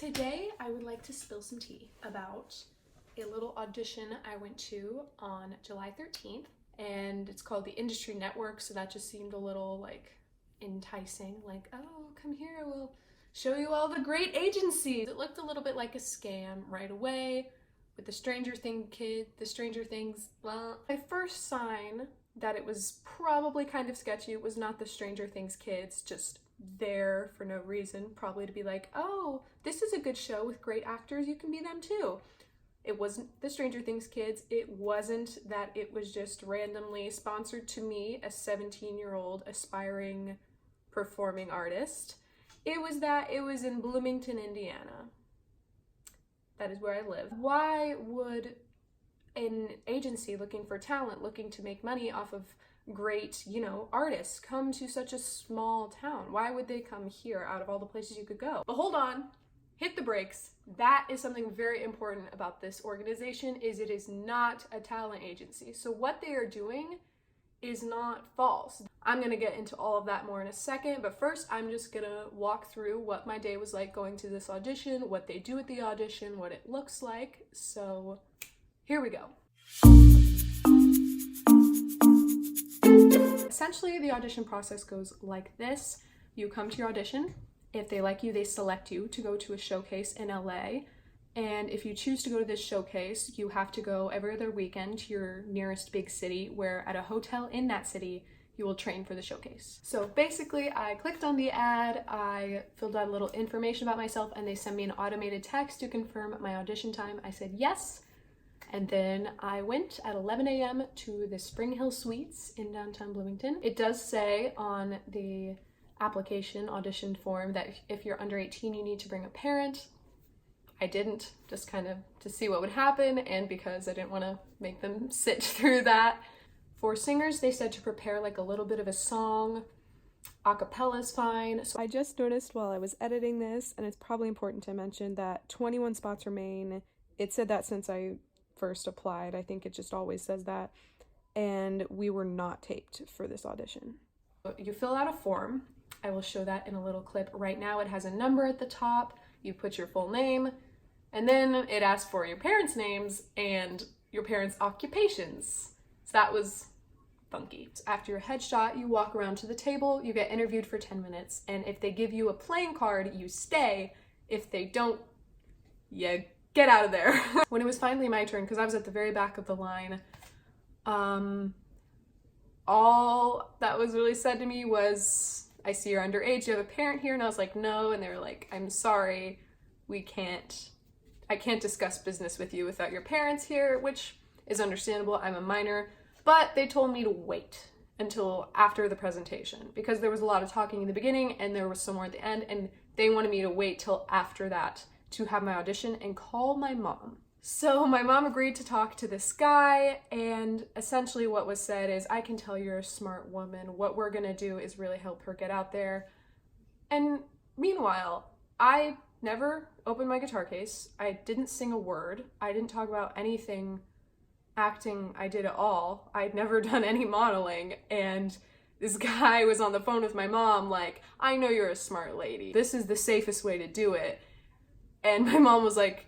Today I would like to spill some tea about a little audition I went to on July 13th, and it's called the Industry Network, so that just seemed a little like enticing, like, oh, come here, we'll show you all the great agencies. It looked a little bit like a scam right away with the Stranger Things. Well, my first sign that it was probably kind of sketchy was not the Stranger Things kids just there for no reason, probably to be like, oh, this is a good show with great actors, you can be them too. It wasn't the Stranger Things kids. It wasn't that it was just randomly sponsored to me, a 17-year-old aspiring performing artist. It was that it was in Bloomington, Indiana. That is where I live. Why would an agency looking for talent, looking to make money off of great, artists come to such a small town? Why would they come here out of all the places you could go? But hold on, hit the brakes. That is something very important about this organization, is it is not a talent agency. So what they are doing is not false. I'm gonna get into all of that more in a second, but first I'm just gonna walk through what my day was like going to this audition, what they do at the audition, what it looks like. So here we go. Essentially, the audition process goes like this. You come to your audition. If they like you, they select you to go to a showcase in LA. And if you choose to go to this showcase, you have to go every other weekend to your nearest big city, where at a hotel in that city, you will train for the showcase. So basically, I clicked on the ad, I filled out a little information about myself, and they sent me an automated text to confirm my audition time. I said yes. And then I went at 11 a.m. to the Spring Hill Suites in downtown Bloomington. It does say on the application audition form that if you're under 18, you need to bring a parent. I didn't, just kind of to see what would happen, and because I didn't want to make them sit through that. For singers, they said to prepare like a little bit of a song. A cappella is fine. So I just noticed while I was editing this, and it's probably important to mention, that 21 spots remain. It said that since I first applied. I think it just always says that. And we were not taped for this audition. You fill out a form. I will show that in a little clip right now. It has a number at the top. You put your full name, and then it asks for your parents' names and your parents' occupations. So that was funky. After your headshot, you walk around to the table, you get interviewed for 10 minutes, and if they give you a playing card, you stay. If they don't, you get out of there. When it was finally my turn, because I was at the very back of the line, all that was really said to me was, I see you're underage, do you have a parent here? And I was like, no. And they were like, I'm sorry, I can't discuss business with you without your parents here, which is understandable. I'm a minor. But they told me to wait until after the presentation, because there was a lot of talking in the beginning and there was some more at the end, and they wanted me to wait till after that to have my audition and call my mom. So my mom agreed to talk to this guy, and essentially what was said is, I can tell you're a smart woman. What we're gonna do is really help her get out there. And meanwhile, I never opened my guitar case. I didn't sing a word. I didn't talk about anything acting I did at all. I'd never done any modeling, and this guy was on the phone with my mom like, I know you're a smart lady. This is the safest way to do it. And my mom was like,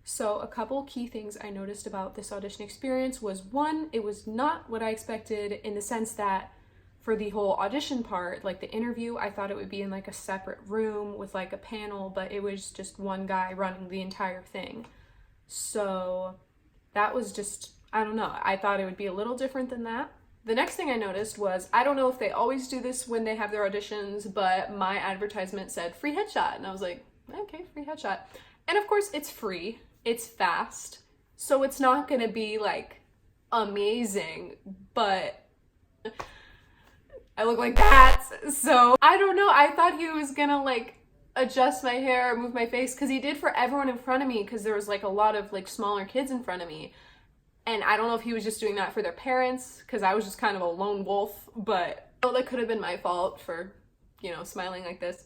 so a couple key things I noticed about this audition experience was, one, it was not what I expected, in the sense that for the whole audition part, like the interview, I thought it would be in like a separate room with like a panel, but it was just one guy running the entire thing. So that was just, I don't know, I thought it would be a little different than that. The next thing I noticed was, I don't know if they always do this when they have their auditions, but my advertisement said free headshot, and I was like, okay, free headshot. And of course it's free, it's fast, so it's not gonna be like amazing, but I look like that, so I don't know. I thought he was gonna like adjust my hair or move my face, because he did for everyone in front of me, because there was like a lot of like smaller kids in front of me, and I don't know if he was just doing that for their parents, because I was just kind of a lone wolf. But well, that could have been my fault for, smiling like this.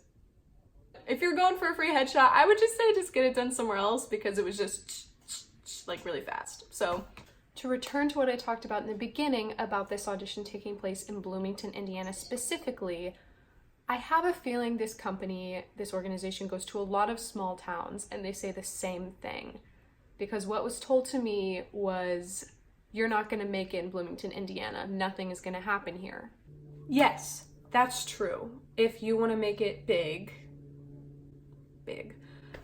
If you're going for a free headshot, I would just say just get it done somewhere else, because it was just like really fast. So to return to what I talked about in the beginning about this audition taking place in Bloomington, Indiana specifically, I have a feeling this company, this organization goes to a lot of small towns and they say the same thing. Because what was told to me was, you're not going to make it in Bloomington, Indiana. Nothing is going to happen here. Yes, that's true. If you want to make it big,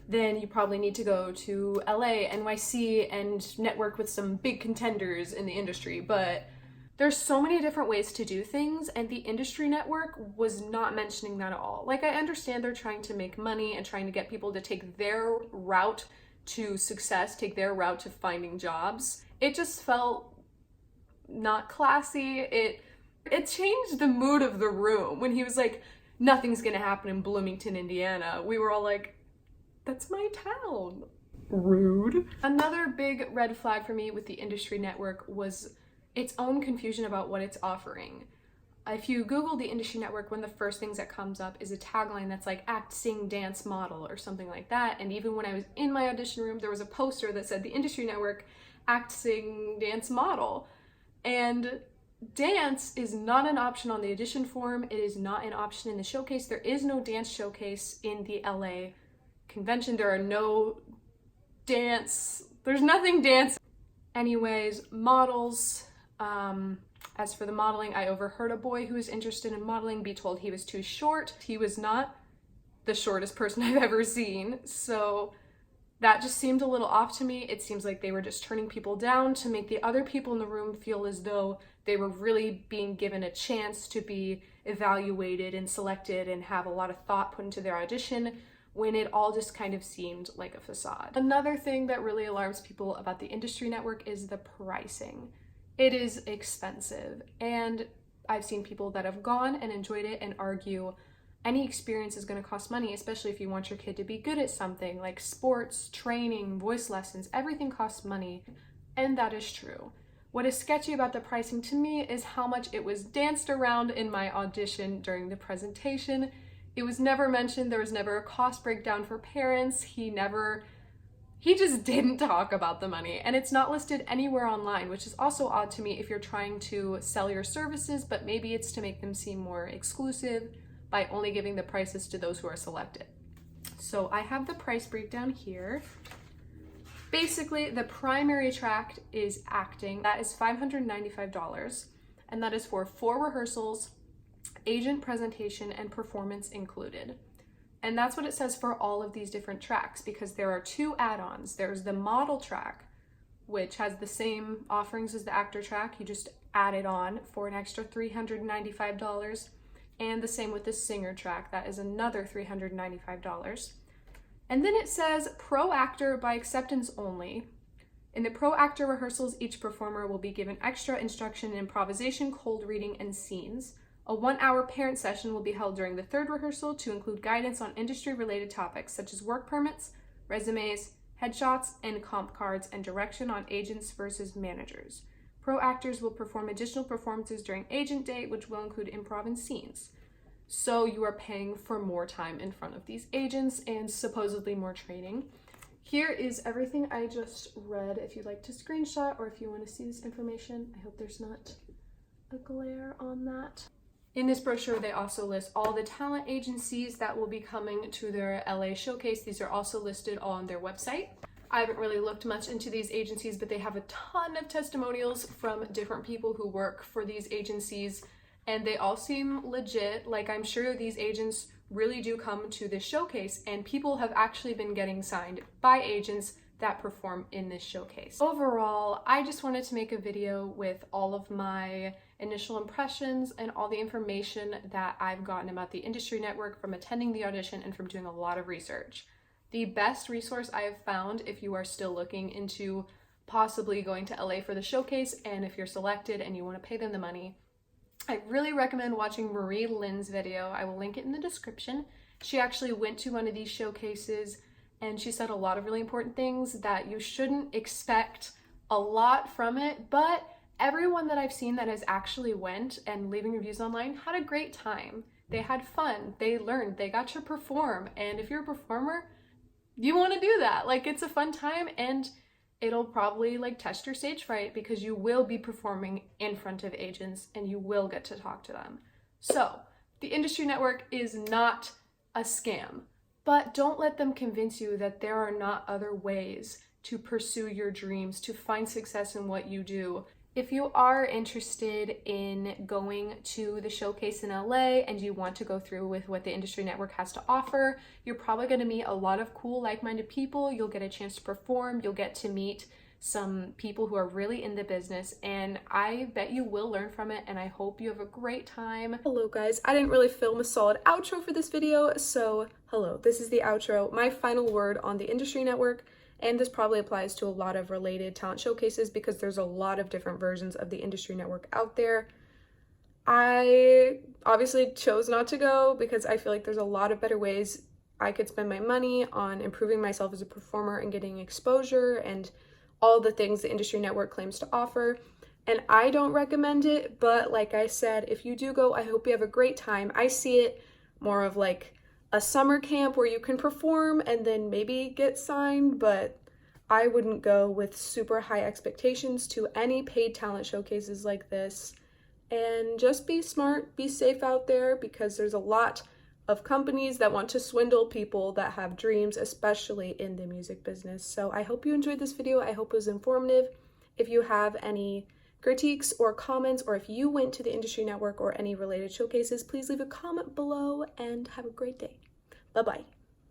then you probably need to go to LA, NYC, and network with some big contenders in the industry. But there's so many different ways to do things, and the industry network was not mentioning that at all. Like, I understand they're trying to make money and trying to get people to take their route to success, take their route to finding jobs. It just felt not classy. It changed the mood of the room when he was like, nothing's gonna happen in Bloomington, Indiana. We were all like, that's my town. Rude. Another big red flag for me with the industry network was its own confusion about what it's offering. If you Google the industry network, one of the first things that comes up is a tagline that's like act, sing, dance, model, or something like that. And even when I was in my audition room, there was a poster that said the industry network, act, sing, dance, model. And dance is not an option on the audition form. It is not an option in the showcase. There is no dance showcase in the LA convention. There are no dance, there's nothing dance. Anyways, models. As for the modeling, I overheard a boy who was interested in modeling be told he was too short. He was not the shortest person I've ever seen, so that just seemed a little off to me. It seems like they were just turning people down to make the other people in the room feel as though they were really being given a chance to be evaluated and selected and have a lot of thought put into their audition, when it all just kind of seemed like a facade. Another thing that really alarms people about the industry network is the pricing. It is expensive, and I've seen people that have gone and enjoyed it and argue any experience is going to cost money, especially if you want your kid to be good at something like sports, training, voice lessons. Everything costs money, and that is true. What is sketchy about the pricing to me is how much it was danced around in my audition during the presentation. It was never mentioned. There was never a cost breakdown for parents. He just didn't talk about the money, and it's not listed anywhere online, which is also odd to me if you're trying to sell your services, but maybe it's to make them seem more exclusive by only giving the prices to those who are selected. So I have the price breakdown here. Basically, the primary track is acting. That is $595, and that is for 4 rehearsals, agent presentation, and performance included. And that's what it says for all of these different tracks, because there are 2 add-ons. There's the model track, which has the same offerings as the actor track. You just add it on for an extra $395. And the same with the singer track. That is another $395. And then it says pro actor by acceptance only. In the pro actor rehearsals, each performer will be given extra instruction in improvisation, cold reading, and scenes. A 1-hour parent session will be held during the 3rd rehearsal to include guidance on industry-related topics such as work permits, resumes, headshots, and comp cards, and direction on agents versus managers. Pro actors will perform additional performances during Agent Day, which will include improv and scenes. So you are paying for more time in front of these agents and supposedly more training. Here is everything I just read if you'd like to screenshot or if you want to see this information. I hope there's not a glare on that. In this brochure, they also list all the talent agencies that will be coming to their LA showcase. These are also listed on their website. I haven't really looked much into these agencies, but they have a ton of testimonials from different people who work for these agencies, and they all seem legit. Like, I'm sure these agents really do come to this showcase, and people have actually been getting signed by agents that perform in this showcase. Overall, I just wanted to make a video with all of my initial impressions and all the information that I've gotten about the industry network from attending the audition and from doing a lot of research. The best resource I have found if you are still looking into possibly going to LA for the showcase, and if you're selected and you want to pay them the money, I really recommend watching Marie Lynn's video. I will link it in the description. She actually went to one of these showcases and she said a lot of really important things that you shouldn't expect a lot from it, but everyone that I've seen that has actually went and leaving reviews online had a great time. They had fun, they learned, they got to perform, and if you're a performer, you want to do that. Like, it's a fun time, and it'll probably like test your stage fright because you will be performing in front of agents and you will get to talk to them. So The Industry Network is not a scam, but don't let them convince you that there are not other ways to pursue your dreams, to find success in what you do. If you are interested in going to the showcase in LA and you want to go through with what the Industry Network has to offer, you're probably going to meet a lot of cool, like-minded people. You'll get a chance to perform. You'll get to meet some people who are really in the business, and I bet you will learn from it, and I hope you have a great time. Hello guys, I didn't really film a solid outro for this video, so hello, this is the outro. My final word on the Industry Network, and this probably applies to a lot of related talent showcases because there's a lot of different versions of the Industry Network out there. I obviously chose not to go because I feel like there's a lot of better ways I could spend my money on improving myself as a performer and getting exposure and all the things the Industry Network claims to offer. And I don't recommend it, but like I said, if you do go, I hope you have a great time. I see it more of like a summer camp where you can perform and then maybe get signed, but I wouldn't go with super high expectations to any paid talent showcases like this. And just be smart, be safe out there, because there's a lot of companies that want to swindle people that have dreams, especially in the music business. So I hope you enjoyed this video. I hope it was informative. If you have any critiques or comments, or if you went to the Industry Network or any related showcases, please leave a comment below and have a great day. Bye-bye.